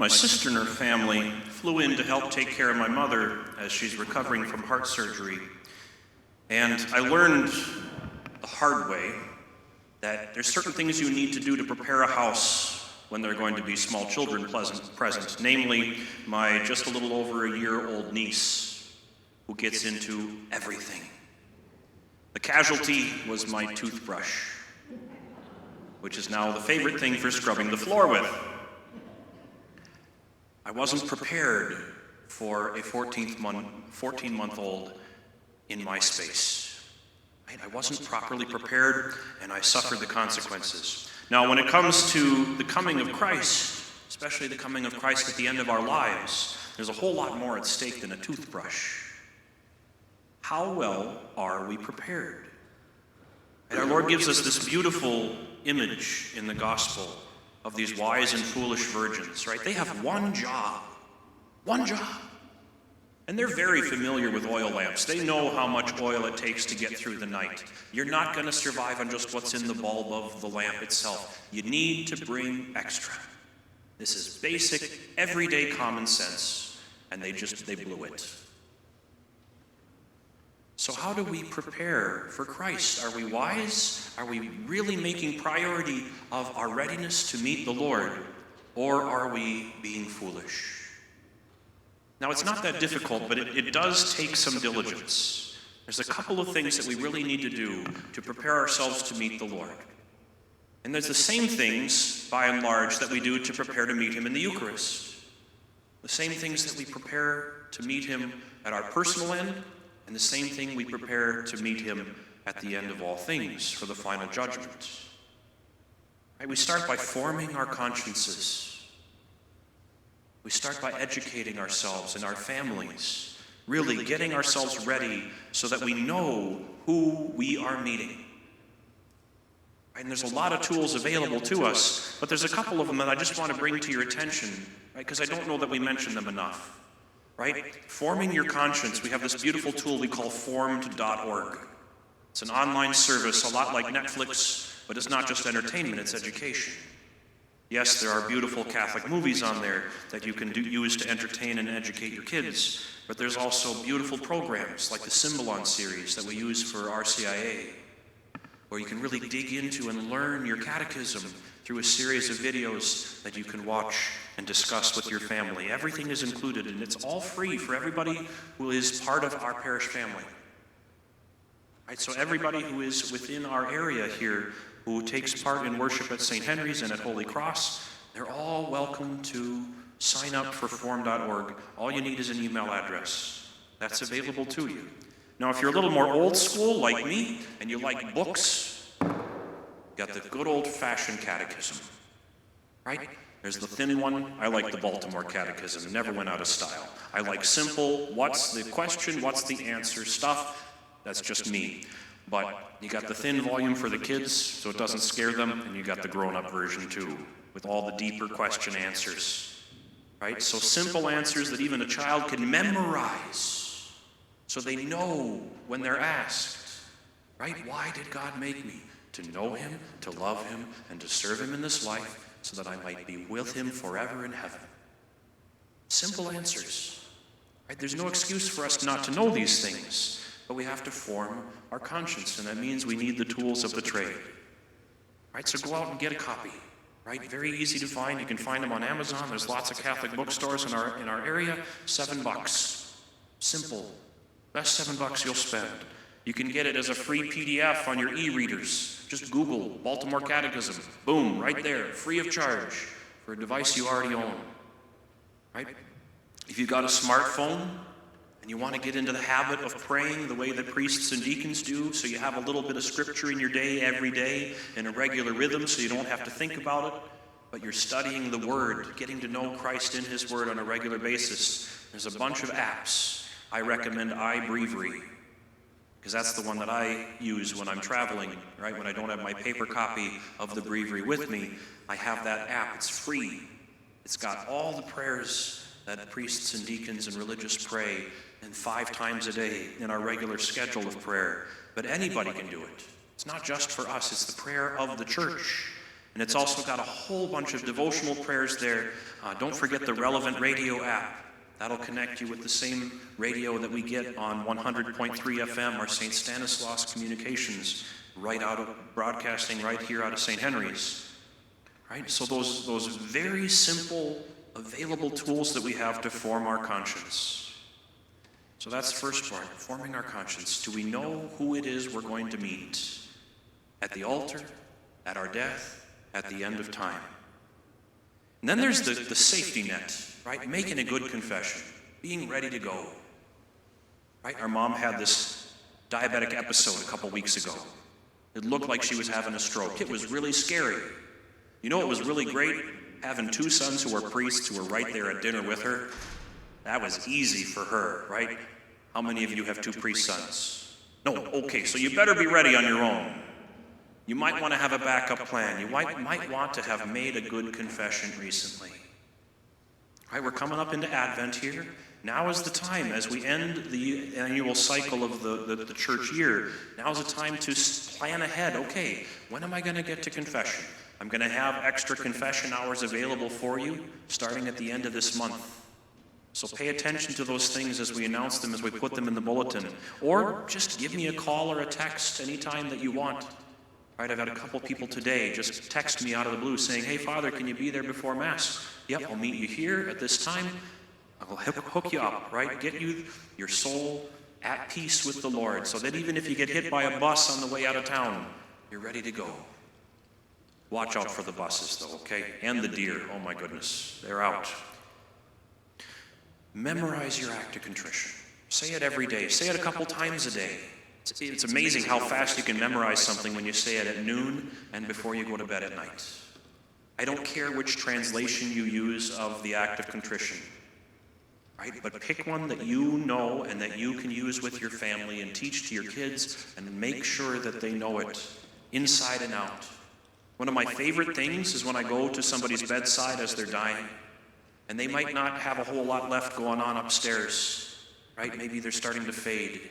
My sister and her family flew in to help take care of my mother as she's recovering from heart surgery. And I learned the hard way that there's certain things you need to do to prepare a house when there are going to be small children present, namely my just a little over a year-old niece who gets into everything. The casualty was my toothbrush, which is now the favorite thing for scrubbing the floor with. I wasn't prepared for a 14-month-old in my space. I wasn't properly prepared, and I suffered the consequences. Now, when it comes to the coming of Christ, especially the coming of Christ at the end of our lives, there's a whole lot more at stake than a toothbrush. How well are we prepared? And our Lord gives us this beautiful image in the gospel of these wise and foolish virgins, right? They have one job. And they're very familiar with oil lamps. They know how much oil it takes to get through the night. You're not going to survive on just what's in the bulb of the lamp itself. You need to bring extra. This is basic, everyday common sense, and they blew it. So how do we prepare for Christ? Are we wise? Are we really making priority of our readiness to meet the Lord? Or are we being foolish? Now, it's not that difficult, but it does take some diligence. There's a couple of things that we really need to do to prepare ourselves to meet the Lord. And there's the same things, by and large, that we do to prepare to meet Him in the Eucharist. The same things that we prepare to meet Him at our personal end, and the same thing we prepare to meet Him at the end of all things for the final judgment. Right? We start by forming our consciences. We start by educating ourselves and our families, really getting ourselves ready so that we know who we are meeting. Right? And there's a lot of tools available to us, but there's a couple of them that I just want to bring to your attention, right? Because I don't know that we mention them enough. Right? Forming your conscience, we have this beautiful tool we call formed.org. It's an online service, a lot like Netflix, but it's not just entertainment, it's education. Yes, there are beautiful Catholic movies on there that you can use to entertain and educate your kids, but there's also beautiful programs like the Symbolon series that we use for RCIA, where you can really dig into and learn your catechism through a series of videos that you can watch and discuss with your family. Everything is included, and it's all free for everybody who is part of our parish family. Right, so everybody who is within our area here, who takes part in worship at St. Henry's and at Holy Cross, they're all welcome to sign up for form.org. All you need is an email address. That's available to you. Now, if you're a little more old school like me, and you like books, you got the good old-fashioned catechism, right? There's the thin one. I like the Baltimore Catechism. It never went out of style. I like simple, what's the question, what's the answer stuff. That's just me. But you got the thin volume for the kids, so it doesn't scare them, and you got the grown-up version too, with all the deeper question answers, right? So simple answers that even a child can memorize, so they know when they're asked, right? Why did God make me? To know Him, to love Him, and to serve Him in this life, so that I might be with Him forever in heaven. Simple answers, right? There's no excuse for us not to know these things. But we have to form our conscience, and that means we need the tools of the trade. Right, so go out and get a copy. Right, very easy to find. You can find them on Amazon. There's lots of Catholic bookstores in our area. $7. Simple. Best $7 you'll spend. You can get it as a free PDF on your e-readers. Just Google Baltimore Catechism. Boom, right there, free of charge for a device you already own. Right? If you've got a smartphone, and you want to get into the habit of praying the way that priests and deacons do, so you have a little bit of scripture in your day every day in a regular rhythm so you don't have to think about it, but you're studying the Word, getting to know Christ in His Word on a regular basis. There's a bunch of apps. I recommend iBreviary, because that's the one that I use when I'm traveling, right? When I don't have my paper copy of the breviary with me, I have that app. It's free. It's got all the prayers that priests and deacons and religious pray, and 5 times a day in our regular schedule of prayer. But anybody can do it. It's not just for us, it's the prayer of the church. And it's also got a whole bunch of devotional prayers there. Don't forget the Relevant Radio app. That'll connect you with the same radio that we get on 100.3 FM, our St. Stanislaus Communications, broadcasting right here out of St. Henry's. Right? So those very simple, available tools that we have to form our conscience. So that's the first part, forming our conscience. Do we know who it is we're going to meet? At the altar, at our death, at the end of time. And then there's the safety net, right? Making a good confession, being ready to go. Right? Our mom had this diabetic episode a couple weeks ago. It looked like she was having a stroke. It was really scary. You know, it was really great having two sons who were priests who were right there at dinner with her. That was easy for her, right? How many of you have two priest sons? No, okay, so you better be ready on your own. You might want to have a backup plan. You might want to have made a good confession recently. Right, we're coming up into Advent here. Now is the time, as we end the annual cycle of the church year, now is the time to plan ahead. Okay, when am I going to get to confession? I'm going to have extra confession hours available for you starting at the end of this month. So pay attention to those things as we announce them, as we put them in the bulletin. Or just give me a call or a text anytime that you want. Right, I've had a couple people today just text me out of the blue saying, hey, Father, can you be there before Mass? Yep, I'll meet you here at this time. I'll hook you up, right? Get your soul at peace with the Lord so that even if you get hit by a bus on the way out of town, you're ready to go. Watch out for the buses, though, okay? And the deer. Oh, my goodness. They're out. Memorize your act of contrition. Say it every day. Say it a couple times a day. It's amazing how fast you can memorize something when you say it at noon and before you go to bed at night. I don't care which translation you use of the act of contrition, right? But pick one that you know and that you can use with your family and teach to your kids and make sure that they know it inside and out. One of my favorite things is when I go to somebody's bedside as they're dying, and they might not have a whole lot left going on upstairs, right? Maybe they're starting to fade.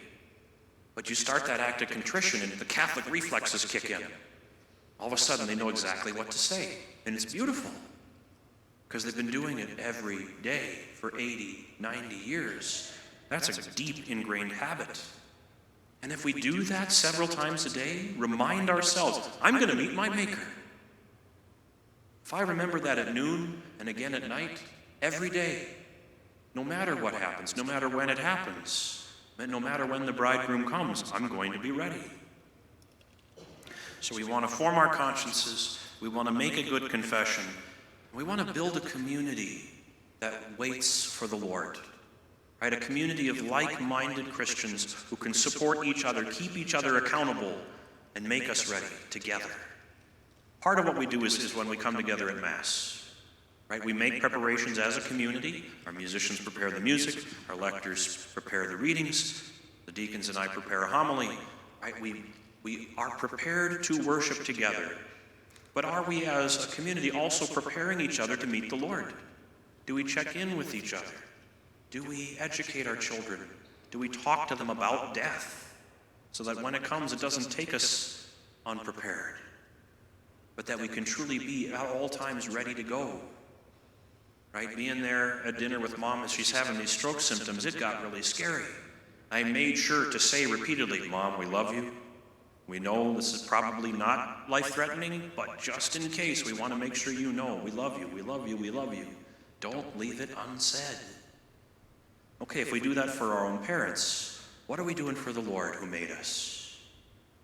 But you start that act of contrition and the Catholic reflexes kick in. All of a sudden they know exactly what to say. And it's beautiful because they've been doing it every day for 80, 90 years. That's a deep ingrained habit. And if we do that several times a day, remind ourselves, I'm going to meet my Maker. If I remember that at noon and again at night, every day, no matter what happens, no matter when it happens, and no matter when the bridegroom comes, I'm going to be ready. So we want to form our consciences. We want to make a good confession. We want to build a community that waits for the Lord. Right? A community of like-minded Christians who can support each other, keep each other accountable, and make us ready together. Part of what we do is when we come together at Mass. Right? We make preparations as a community. Our musicians prepare the music. Our lectors prepare the readings. The deacons and I prepare a homily. Right? We are prepared to worship together. But are we as a community also preparing each other to meet the Lord? Do we check in with each other? Do we educate our children? Do we talk to them about death so that when it comes, it doesn't take us unprepared, but that we can truly be at all times ready to go? Right, being there at dinner with Mom as she's having these stroke symptoms, it got really scary. I made sure to say repeatedly, Mom, we love you. We know this is probably not life-threatening, but just in case, we want to make sure you know we love you, we love you, we love you. Don't leave it unsaid. Okay, if we do that for our own parents, what are we doing for the Lord who made us?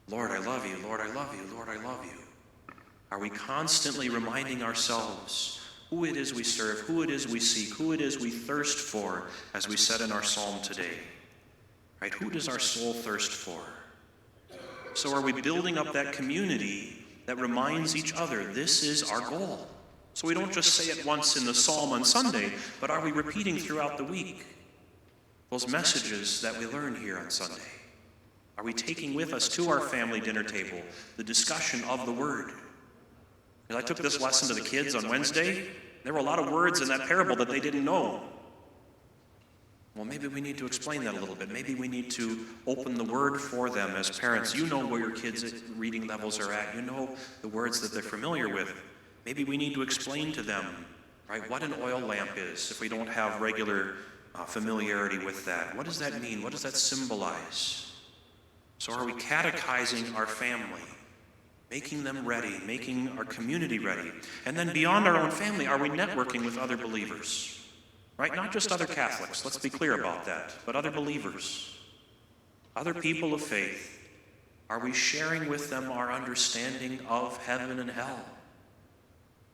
Lord, I love you, Lord, I love you, Lord, I love you. Are we constantly reminding ourselves who it is we serve, who it is we seek, who it is we thirst for, as we said in our psalm today? Right? Who does our soul thirst for? So are we building up that community that reminds each other this is our goal? So we don't just say it once in the psalm on Sunday, but are we repeating throughout the week those messages that we learn here on Sunday? Are we taking with us to our family dinner table the discussion of the Word? I took this lesson to the kids on Wednesday. There were a lot of words in that parable that they didn't know. Well, Well, maybe we need to explain that a little bit. Maybe we need to open the Word for them as parents. You know where your kids' reading levels are at. You know the words that they're familiar with. Maybe we need to explain to them, right, what an oil lamp is if we don't have regular familiarity with that. What does that mean? What does that symbolize? So are we catechizing our family, making them ready, making our community ready? And then beyond our own family, are we networking with other believers? Right? Not just other Catholics, let's be clear about that, but other believers, other people of faith. Are we sharing with them our understanding of heaven and hell?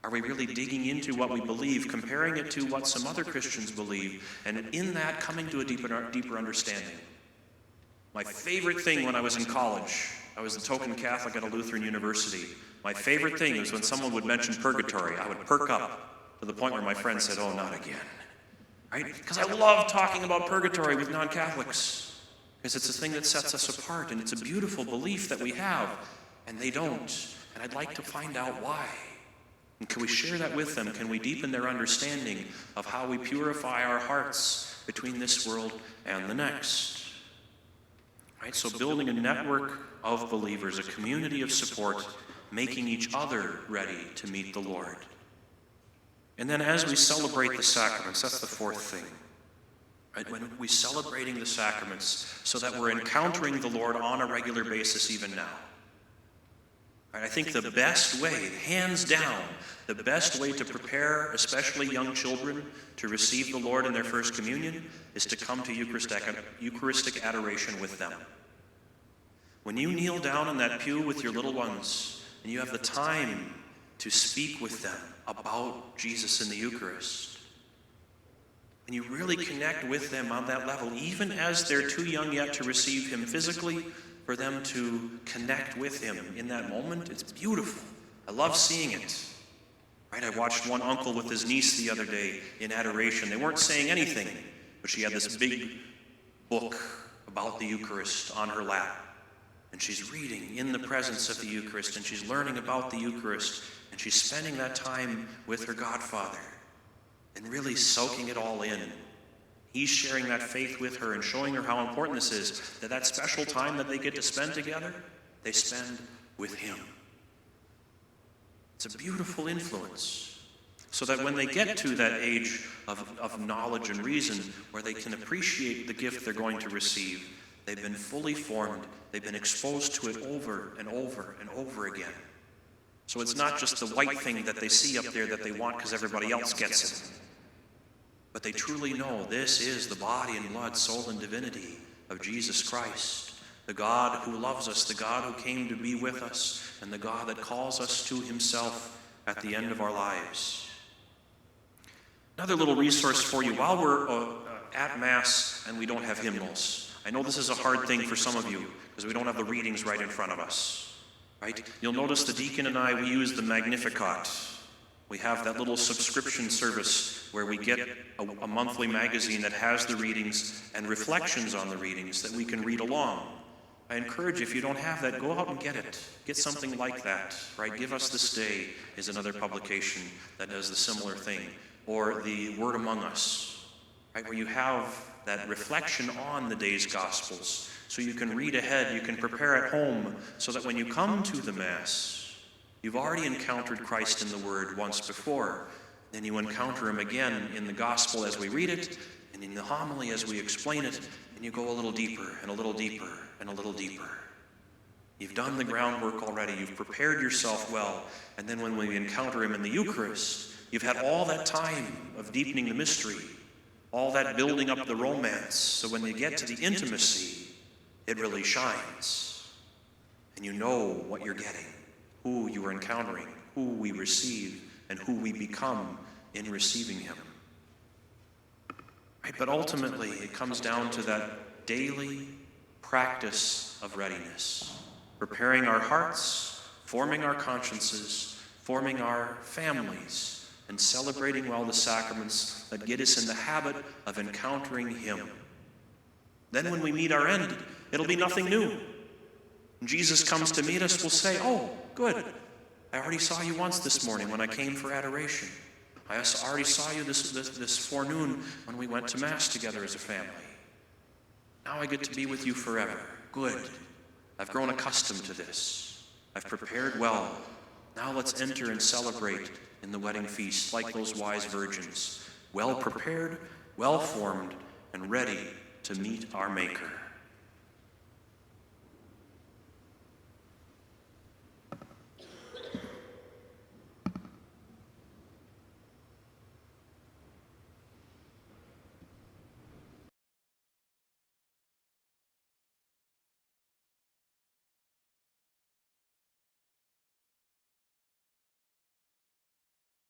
Are we really digging into what we believe, comparing it to what some other Christians believe, and in that coming to a deeper understanding? My favorite thing when I was in college, I was the token Catholic at a Lutheran university. My favorite thing was when someone would mention purgatory, I would perk up to the point where my friend said, "Oh, not again." Right? Because I love talking about purgatory with non-Catholics, because it's a thing that sets us apart, and it's a beautiful belief that we have, and they don't. And I'd like to find out why. And can we share that with them? Can we deepen their understanding of how we purify our hearts between this world and the next? Right? So building a network of believers, a community of support, making each other ready to meet the Lord. And then as we celebrate the sacraments, that's the fourth thing. Right? When we're celebrating the sacraments so that we're encountering the Lord on a regular basis even now. I think the best way, hands down, the best way to prepare especially young children to receive the Lord in their first communion is to come to Eucharistic adoration with them. When you kneel down in that pew with your little ones and you have the time to speak with them about Jesus in the Eucharist, and you really connect with them on that level, even as they're too young yet to receive him physically, for them to connect with him in that moment, it's beautiful. I love seeing it. Right? I watched one uncle with his niece the other day in adoration. They weren't saying anything, but she had this big book about the Eucharist on her lap. And she's reading in the presence of the Eucharist, and she's learning about the Eucharist, and she's spending that time with her godfather and really soaking it all in. He's sharing that faith with her and showing her how important this is, that special time that they get to spend together, they spend with him. It's a beautiful influence, so that when they get to that age of knowledge and reason, where they can appreciate the gift they're going to receive, they've been fully formed, they've been exposed to it over and over and over again. So it's not just the white thing that they see up there that they want because everybody else gets it. But they truly know this is the body and blood, soul and divinity of Jesus Christ, the God who loves us, the God who came to be with us, and the God that calls us to himself at the end of our lives. Another little resource for you while we're at Mass and we don't have hymnals. I know this is a hard thing for some of you because we don't have the readings right in front of us. Right? You'll notice the deacon and I, we use the Magnificat. We have that little subscription service where we get a monthly magazine that has the readings and reflections on the readings that we can read along. I encourage you, if you don't have that, go out and get it. Get something like that, right? Give Us This Day is another publication that does the similar thing. Or the Word Among Us, right? Where you have that reflection on the day's Gospels. So you can read ahead, you can prepare at home, so that when you come to the Mass, you've already encountered Christ in the Word once before. Then you encounter him again in the Gospel as we read it, and in the homily as we explain it, and you go a little deeper, and a little deeper, and a little deeper. You've done the groundwork already, you've prepared yourself well, and then when we encounter him in the Eucharist, you've had all that time of deepening the mystery, all that building up the romance, so when you get to the intimacy, it really shines. And you know what you're getting, who you are encountering, who we receive, and who we become in receiving him. Right? But ultimately, it comes down to that daily practice of readiness, preparing our hearts, forming our consciences, forming our families, and celebrating well the sacraments that get us in the habit of encountering him. Then when we meet our end, it'll be nothing new. When Jesus comes to meet us, we'll say, "Oh, good. I already saw you once this morning when I came for adoration." I already saw you this forenoon when we went to Mass together as a family. Now I get to be with you forever. Good. I've grown accustomed to this. I've prepared well. Now let's enter and celebrate in the wedding feast like those wise virgins, well prepared, well formed, and ready to meet our Maker.